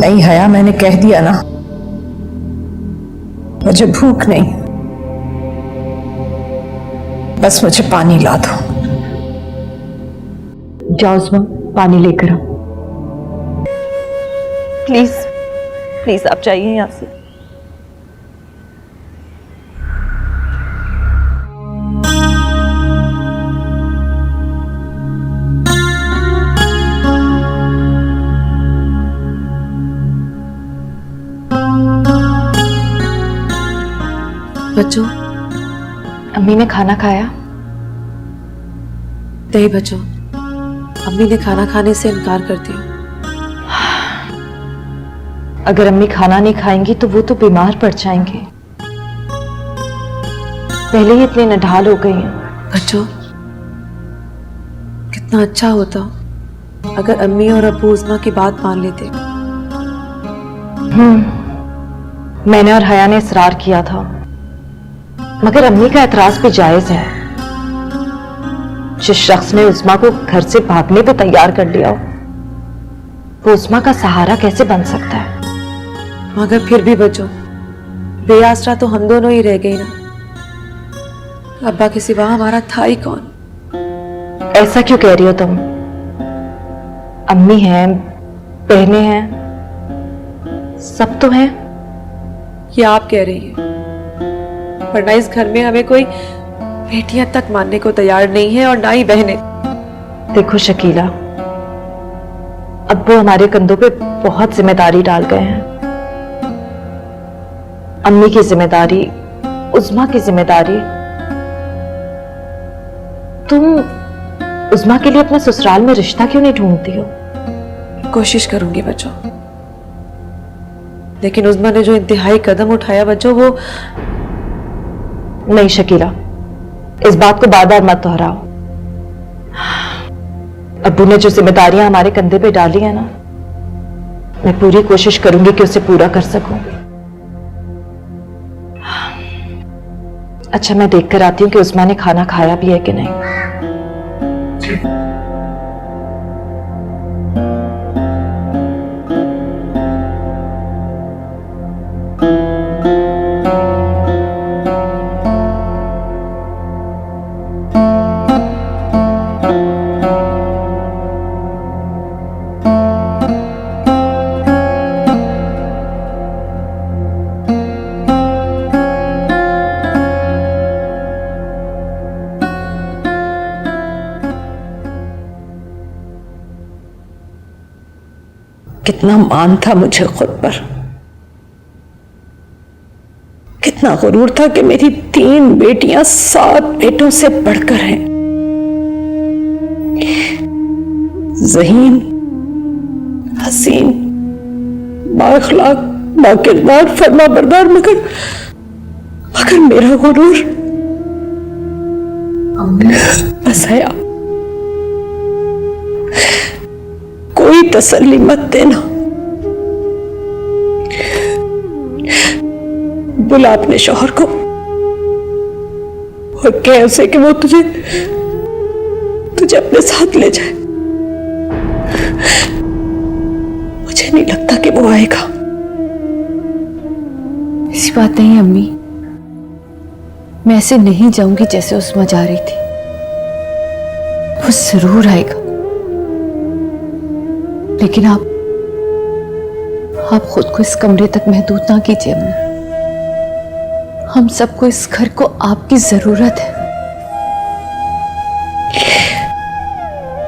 नहीं हया, मैंने कह दिया ना, मुझे भूख नहीं, बस मुझे पानी ला दो। जाओ उस्मा, पानी लेकर आओ। प्लीज प्लीज आप जाइए यहाँ से। बच्चों, अम्मी ने खाना खाया? नहीं बच्चों, अम्मी ने खाना खाने से इनकार कर दिया। अगर अम्मी खाना नहीं खाएंगी तो वो तो बीमार पड़ जाएंगे। पहले ही इतनी नढाल हो गई हैं। बच्चों, कितना अच्छा होता अगर अम्मी और अब्बू उस्मा की बात मान लेते। मैंने और हया ने इसरार किया था, मगर अम्मी का एतराज भी जायज है। जिस शख्स ने उस्मा को घर से भागने पे तैयार कर लिया हो, वो उस्मा का सहारा कैसे बन सकता है? मगर फिर भी बच्चों, बेआसरा तो हम दोनों ही रह गई ना। अब्बा के सिवा हमारा था ही कौन? ऐसा क्यों कह रही हो तुम? अम्मी हैं, बहनें हैं, सब तो हैं। ये आप कह रही हैं, वरना इस घर में हमें कोई बेटियां तक मानने को तैयार नहीं है और ना ही बहनें। देखो शकीला, अब्बू हमारे कंधों पे बहुत जिम्मेदारी डाल गए हैं। अम्मी की जिम्मेदारी, उस्मा की जिम्मेदारी। तुम उस्मा के लिए अपने ससुराल में रिश्ता क्यों नहीं ढूंढती हो? कोशिश करूंगी बच्चों, लेकिन उस्मा ने जो इंतहाई कदम उठाया बच्चों, वो नहीं शकीला, इस बात को बार बार मत दोहराओ। अब्बू ने जो जिम्मेदारियां हमारे कंधे पे डाली है ना, मैं पूरी कोशिश करूंगी कि उसे पूरा कर सकूं। अच्छा, मैं देख कर आती हूँ कि उस्मा ने खाना खाया भी है कि नहीं। कितना मान था मुझे खुद पर, कितना गुरूर था कि मेरी 3 बेटियां 7 बेटों से बढ़कर हैं। ज़हीन, हसीन, बाअखलाक, बाकिरदार, फर्माबरदार, मगर मेरा गुरूर बस हया। कोई तसल्ली मत देना, बुला अपने शौहर को और कह उसे कि वो तुझे अपने साथ ले जाए। मुझे नहीं लगता कि वो आएगा। ऐसी बात नहीं अम्मी, मैं ऐसे नहीं जाऊंगी जैसे उस्मा जा रही थी। वो जरूर आएगा, लेकिन आप खुद को इस कमरे तक महदूद ना कीजिए अम्मी। हम सबको इस घर को आपकी जरूरत है।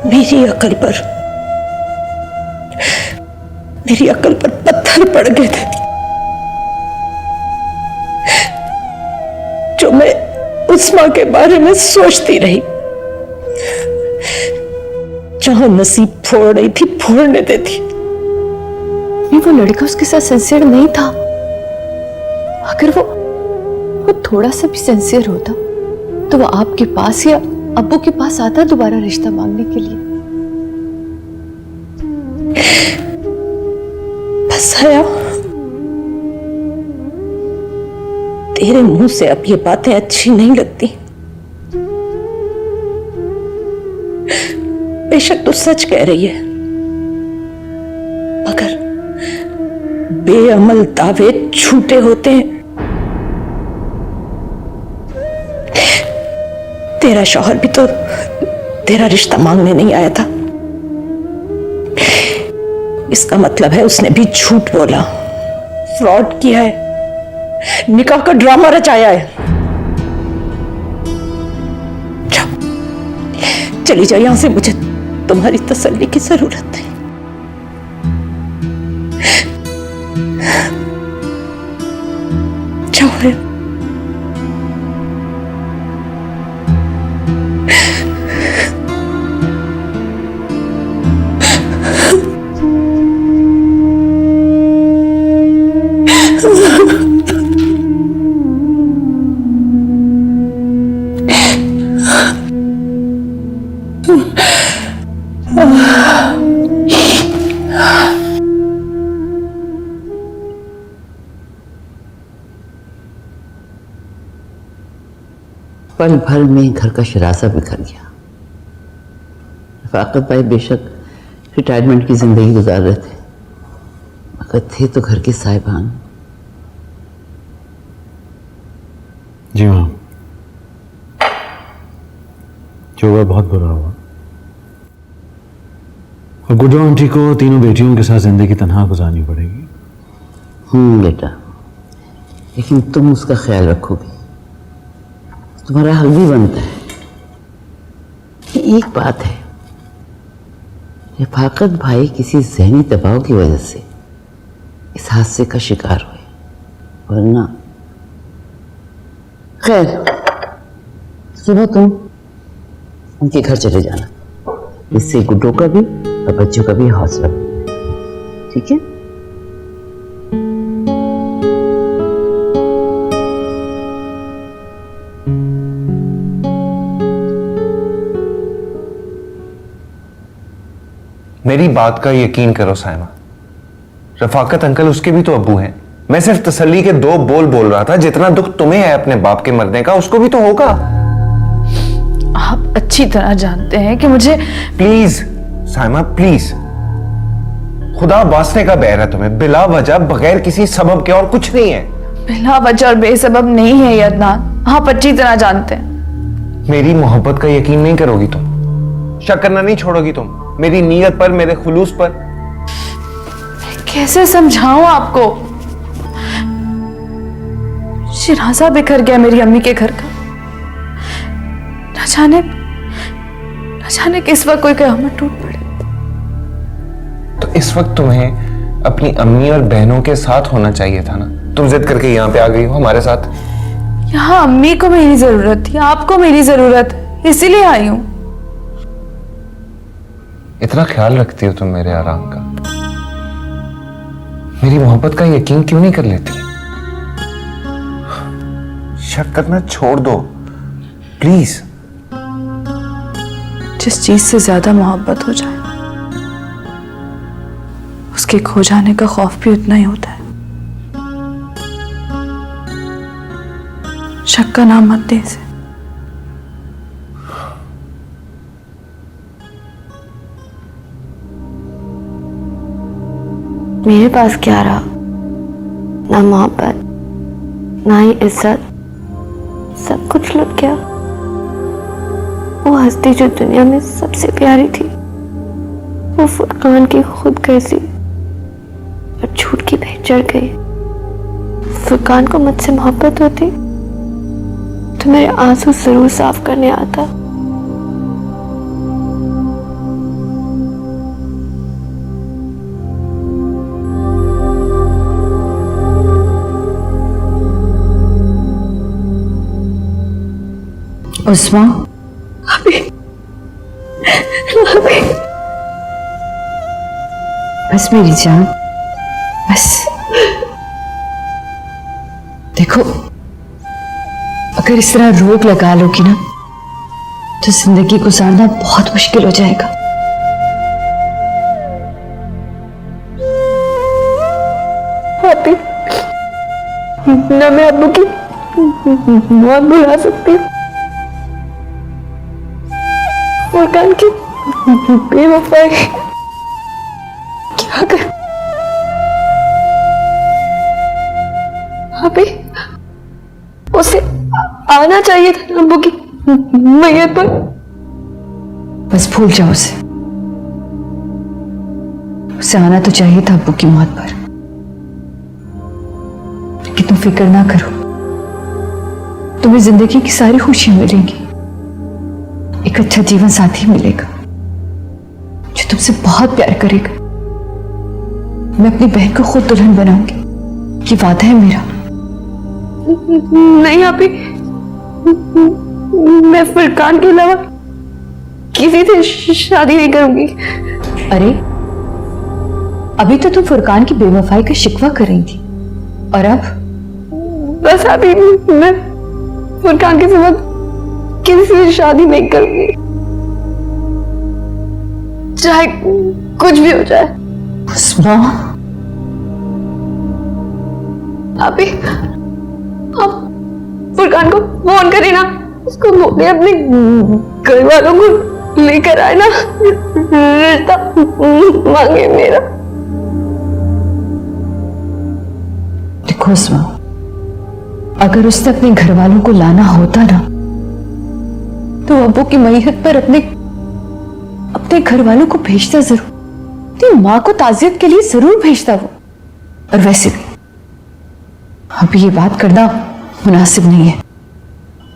मेरी अकल पर पत्थर पड़ गए थे जो मैं उस्मा के बारे में सोचती रही। जहां नसीब फोड़ रही थी, फोड़ने देती। वो लड़का उसके साथ सिंसियर नहीं था। अगर वो थोड़ा सा भी सिंसियर होता तो वो आपके पास या अब्बू के पास आता दोबारा रिश्ता मांगने के लिए। बस हया, तेरे मुंह से अब ये बातें अच्छी नहीं लगती। बेशक तू सच कह रही है, बेअमल दावे झूठे होते हैं। तेरा शौहर भी तो तेरा रिश्ता मांगने नहीं आया था। इसका मतलब है उसने भी झूठ बोला, फ्रॉड किया है, निकाह का ड्रामा रचाया है। जाओ, चली जाओ यहां से, मुझे तुम्हारी तसल्ली की जरूरत है। जाओ है। पल भर में घर का शरासा बिखर गया। रफाकत भाई बेशक रिटायरमेंट की जिंदगी गुजार रहे थे, मगर थे तो घर के साहिबान। जी हाँ, जो हुआ बहुत बुरा हुआ। और गुड्डू आंटी को तीनों बेटियों के साथ जिंदगी तन्हा गुजारनी पड़ेगी। बेटा, लेकिन तुम उसका ख्याल रखोगे, तुम्हारा हक भी बनता है। एक बात है, रफाकत भाई किसी जहनी दबाव की वजह से इस हादसे का शिकार हुए, वरना खैर सुबह तुम उनके घर चले जाना, इससे गुड्डो का भी और बच्चों का भी हौसला, ठीक है? मेरी बात का यकीन करो साइमा, रफाकत अंकल उसके भी तो अब्बू हैं। मैं सिर्फ तसल्ली के 2 बोल बोल रहा था। जितना दुख तुम्हें है अपने बाप के मरने का, उसको भी तो होगा। आप अच्छी तरह जानते हैं कि मुझे। प्लीज साइमा, प्लीज, खुदा वास्ते का बैर है तुम्हें, बिला वजह बगैर किसी सबब के, और कुछ नहीं है। बिला वजह और बेसबब नहीं है ये अदनान, आप अच्छी तरह जानते हैं। मेरी मोहब्बत का यकीन नहीं करोगी तुम, शक करना नहीं छोड़ोगी तुम मेरी नीयत पर, मेरे खुलूस पर। कैसे समझाऊं आपको? शरासा बिखर गया मेरी अम्मी के घर का। न जाने किस वक्त कोई कयामत टूट पड़े। तो इस वक्त तुम्हें अपनी अम्मी और बहनों के साथ होना चाहिए था ना। तुम जिद करके यहाँ पे आ गई हो हमारे साथ। यहाँ अम्मी को मेरी जरूरत थी, आपको मेरी जरूरत है, इसीलिए आई हूं। इतना ख्याल रखती हो तुम मेरे आराम का, मेरी मोहब्बत का यकीन क्यों नहीं कर लेती? शक करना छोड़ दो प्लीज। जिस चीज से ज्यादा मोहब्बत हो जाए, उसके खो जाने का खौफ भी उतना ही होता है। शक का नाम मत दे इसे। मेरे पास क्या रहा? ना मोहब्बत, ना ही इज्जत, सब कुछ लुट गया। वो हस्ती जो दुनिया में सबसे प्यारी थी, वो फुरकान की खुद कैसी और झूठ की भेंट चढ़ गई। फुरकान को मुझसे मोहब्बत होती तो मेरे आंसू जरूर साफ करने आता। उस्मा, बस मेरी जान, बस। देखो, अगर इस तरह रोक लगा लोगी ना, तो जिंदगी गुजारना बहुत मुश्किल हो जाएगा। भाभी, ना मैं अब्बू की मौत बुला सकती हूँ, फुरकान की बेवफाई क्या कर अभी उसे आना चाहिए था अब्बू की मैयत पर। बस भूल जाओ उसे। उसे आना तो चाहिए था अब्बू की मौत पर, लेकिन तुम फिक्र ना करो, तुम्हें जिंदगी की सारी खुशियां मिलेंगी। एक अच्छा जीवन साथी मिलेगा जो तुमसे बहुत प्यार करेगा। मैं अपनी बहन को खुद दुल्हन बनाऊंगी, ये वादा है मेरा। नहीं अभी मैं फुरकान के अलावा किसी से शादी नहीं करूंगी। अरे अभी तो तुम फुरकान की बेवफाई का शिकवा कर रही थी, और अब? बस अभी मैं फुरकान के सिवा किसी से शादी नहीं करूंगी, चाहे कुछ भी हो जाए। उस्मा, अभी आप फुरकान को फोन करें ना, उसको बोले अपने घर वालों को लेकर आए ना, रिश्ता मांगे मेरा। देखो उस्मा, अगर उसने अपने घर वालों को लाना होता ना, तो अब्बू की मैयत पर अपने घर वालों को भेजता जरूर। तेरी माँ को ताजियत के लिए जरूर भेजता वो। और वैसे भी अभी ये बात करना मुनासिब नहीं है।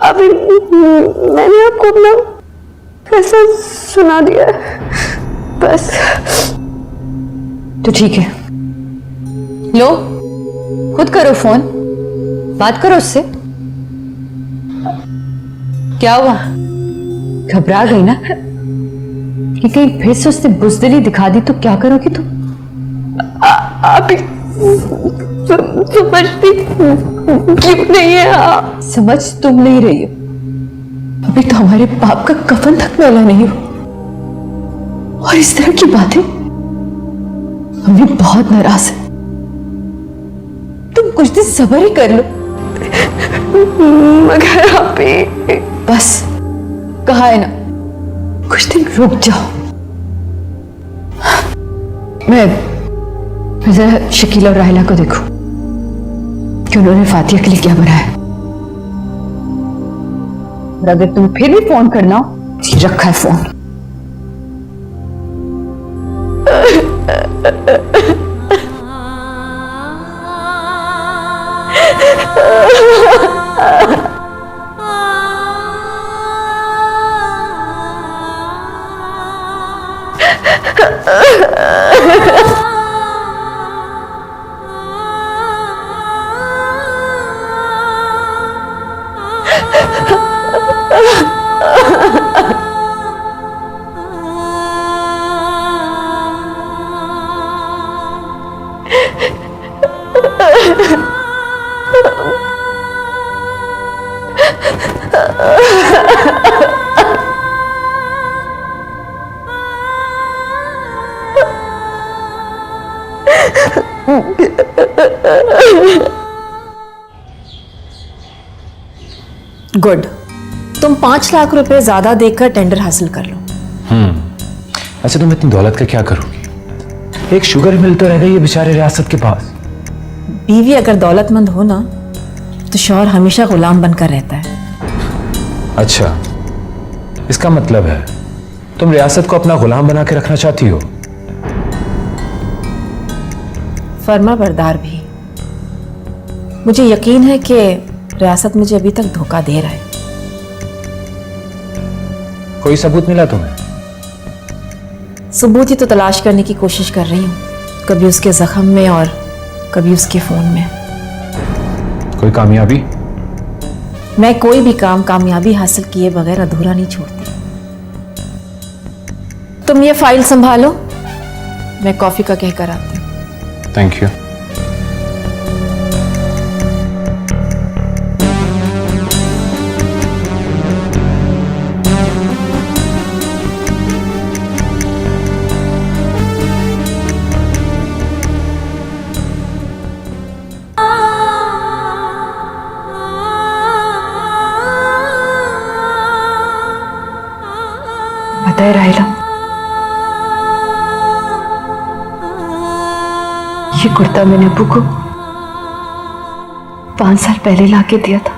अभी मैंने आपको अपना फैसला सुना दिया है, बस। तो ठीक है, लो खुद करो फोन, बात करो उससे। क्या हुआ, घबरा गई ना कि कहीं फिर से उसने बुजदिली दिखा दी तो क्या करोगी तुम? अभी समझती क्यों नहीं है आप? समझ तुम नहीं रही हो, अभी तो हमारे बाप का कफन तक मैला नहीं हो, और इस तरह की बातें। हम भी बहुत नाराज है, तुम कुछ दिन सब्र ही कर लो। मगर अभी बस कहा है ना, कुछ दिन रुक जाओ। मैं जरा शकील और राहिला को देखूं कि उन्होंने फातिया के लिए क्या बनाया। और अगर तुम फिर भी फोन करना, तो रखा है फोन। गुड, तुम 5 लाख रुपए ज्यादा देकर टेंडर हासिल कर लो। अच्छा, तुम इतनी दौलत का क्या करोगी? एक शुगर मिल तो रह गई है बेचारे रियासत के पास। बीवी अगर दौलतमंद हो ना, तो शौहर हमेशा गुलाम बनकर रहता है। अच्छा, इसका मतलब है तुम रियासत को अपना गुलाम बना के रखना चाहती हो? फर्मा बरदार भी। मुझे यकीन है कि रियासत मुझे अभी तक धोखा दे रहा है। कोई सबूत मिला तुम्हें? सबूत ही तो तलाश करने की कोशिश कर रही हूँ, कभी उसके जख्म में और कभी उसके फोन में। कोई कामयाबी? मैं कोई भी काम कामयाबी हासिल किए बगैर अधूरा नहीं छोड़ती। तुम ये फाइल संभालो, मैं कॉफी का कहकर आती हूँ। Thank you. बताए राहिला, ये कुर्ता मैंने अब्बू को 5 साल पहले लाके दिया था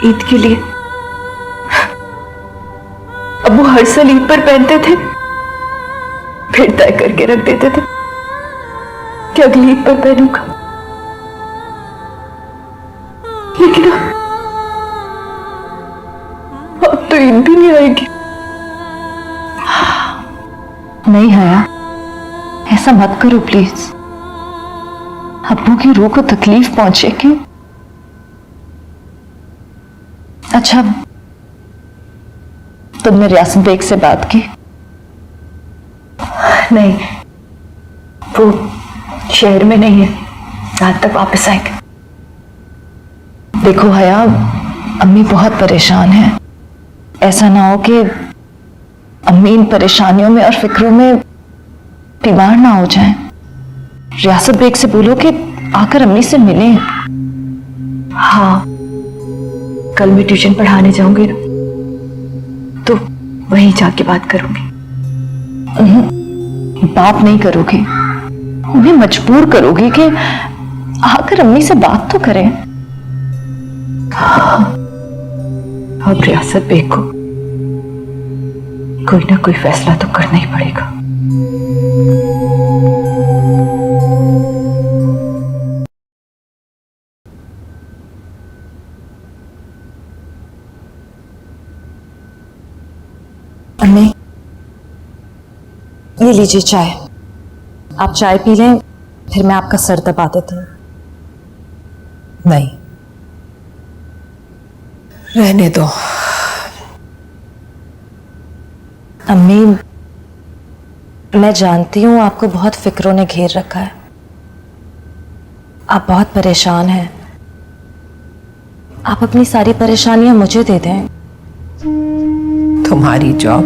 ईद के लिए। अबू हर साल ईद पर पहनते थे, फिर तय करके रख देते थे कि अगली ईद पर पहनूंगा। लेकिन अब तो ईद भी नहीं आएगी। नहीं हया, ऐसा मत करो प्लीज। अब्बू की रूह को तकलीफ पहुंचेगी। अच्छा, तुमने रियासत बेग से बात की? नहीं, वो शहर में नहीं है, रात तक वापस आएंगे। देखो हया, अम्मी बहुत परेशान है। ऐसा ना हो कि अम्मी इन परेशानियों में और फिक्रों में बीमार ना हो जाएं। रियासत बेग से बोलो कि आकर अम्मी से मिलें। हाँ, कल मैं ट्यूशन पढ़ाने जाऊंगी ना, तो वहीं जाके बात करूंगी। बात नहीं करोगी, उन्हें मजबूर करोगी कि आकर अम्मी से बात तो करें। अब रियासत बेग को कोई ना कोई फैसला तो करना ही पड़ेगा। अम्मी, ये लीजिए चाय। आप चाय पी लें, फिर मैं आपका सर दबा देती हूँ। नहीं, रहने दो। अम्मी, मैं जानती हूँ आपको बहुत फिक्रों ने घेर रखा है, आप बहुत परेशान हैं। आप अपनी सारी परेशानियां मुझे दे दें। तुम्हारी जॉब,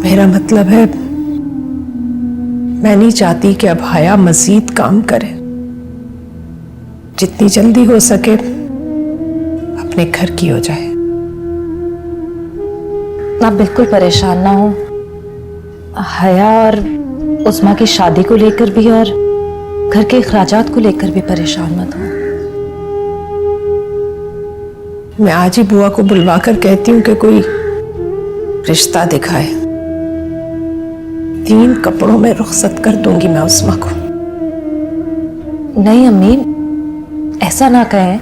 मेरा मतलब है मैं नहीं चाहती कि अब हया मजीद काम करे। जितनी जल्दी हो सके अपने घर की हो जाए। आप बिल्कुल परेशान ना हो। हया और उस्मा की शादी को लेकर भी और घर के अखराजात को लेकर भी परेशान मत हो। मैं आज ही बुआ को बुलवा कर कहती हूँ कि कोई रिश्ता दिखाए। 3 कपड़ों में रुखसत कर दूंगी मैं उस्मा को। नहीं अम्मी, ऐसा ना कहें।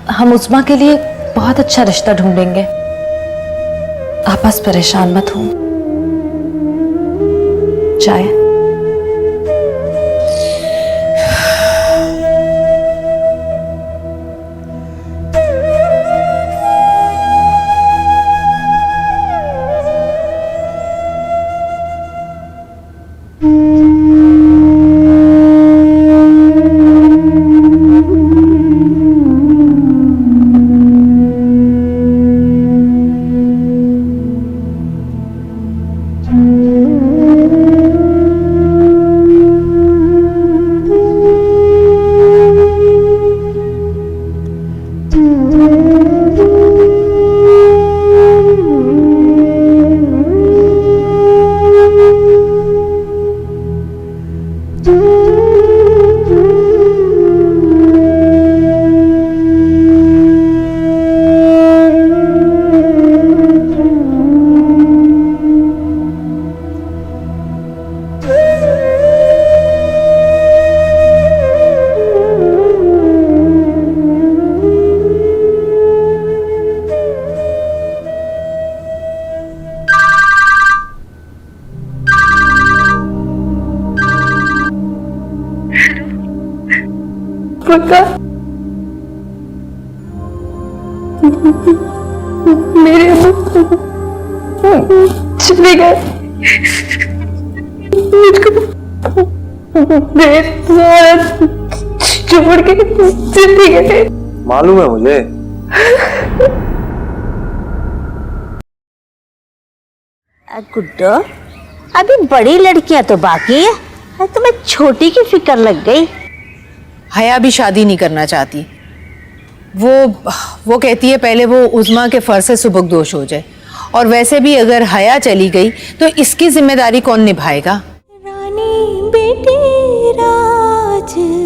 हम उस्मा के लिए बहुत अच्छा रिश्ता ढूंढेंगे। आप बस परेशान मत हो। चाय। मेरे चले गए, मुझको छोड़ के चले गए। मालूम है मुझे। गुड्डो, अभी बड़ी लड़कियां तो बाकी है, तुम्हें छोटी की फिक्र लग गई। हया भी शादी नहीं करना चाहती। वो कहती है पहले वो उज़्मा के फर्ज से सुबकदोश हो जाए, और वैसे भी अगर हया चली गई तो इसकी जिम्मेदारी कौन निभाएगा? रानी बेटी मुझे